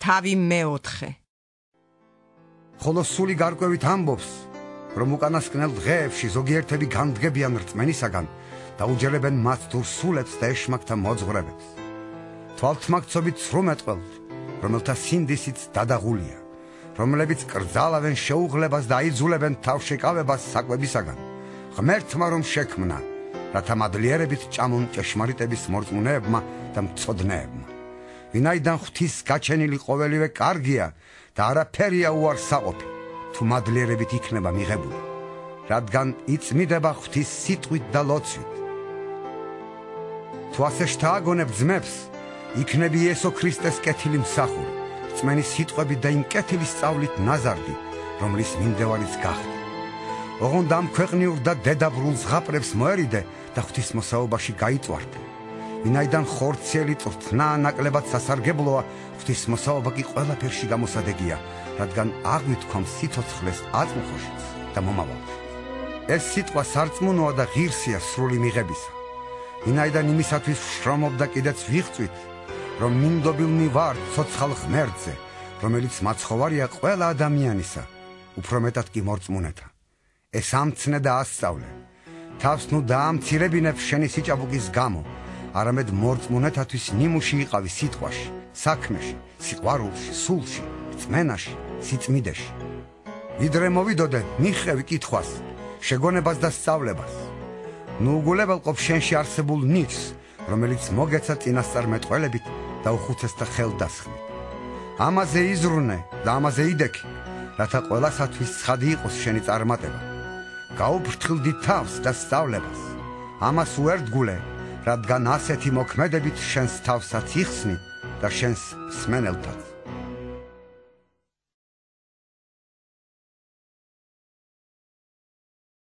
თავი მეოთხე. ხოლო სული გარკვევით ამბობს, რომ უკანასკნელ დღეებში ზოგიერთები განდგებიან რწმენისაგან და უჯერებენ მათ თუ სულებს და ეშმაკთა მოძღვრებებს. თვალთმაგცობით სრუმეტყველთ, რომელთა სინდისიც დადაღულია, რომლებიც კრძალავენ შეუღლებას და აიძულებენ თავშეკავებას საკვებისაგან, ღმერთმა რომ შექმნა, რათა მადლიერებით ჭამონ ჭეშმარიტების მორწმუნეებმა და მწოდნეებმა. ვინაიდან ღვთის გაჩენილი ყოველივე კარგია და არაფერია უარსაყოფი, თუ მადლიერებით იქნება მიღებული, რადგან იწმიდება ღვთის სიტყვით და ლოცვით. თუ ასე შთააგონებ ძმებს, იქნები იესო ქრისტეს კეთილი მსახური, რწმენის სიტყვებით და იმ კეთილი სწავლით ნაზარდი, რომლის მიმდევარიც გახდი. ოღონდ ამ ქვეყნიურ და დედაბრულ ზღაპრებს მოერიდე და ღვთის მოსაობაში გაიწვართე. ვინაიდან ხორციელი წვრთნა ნაკლებად სასარგებლოა, ღვთის მოსაობა კი ყველაფერში გამოსადეგია, რადგან აღვითქვამ სიცოცხლეს აწმყოშიც და მომავალში. ეს სიტყვა სარწმუნოა და ღირსია სრული მიღებისა. ვინაიდან იმისათვის ვშრომობ და კიდეც ვიღწვით, რომ მინდობილნი ვარ ცოცხალ ღმერთზე, რომელიც მაცხოვარია ყველა ადამიანისა, უფრო მეტად კი მორწმუნეთა. ეს ამცნე და ასწავლე. თავს ნუ დაამცირებინებ შენი სიჭაბუკის გამო, არამედ მორწმუნეთათვის ნიმუში იყავი სიტყვაში, საქმეში, სიყვარულში, სულში, რწმენაში, სიწმიდეში. ვიდრე მოვიდოდე, მიხევი კითხვას, შეგონებას და სწავლებას. ნუ უგულებელყოფ შენში არსებულ ნირს, რომელიც მოგეცა წინასწარმეტყველებით და უხუცესთა ხელდასხმით. ამაზე იზრუნე და ამაზე იდექი, რათა ყველასათვის ცხადი იყოს შენი წარმატება. გაუფრთხილდი თავს და სწავლებას. ამას უერთგულე, რადგან ასეთი მოქმედებით შენს თავსაც იხსნი და შენს სმენელთაც.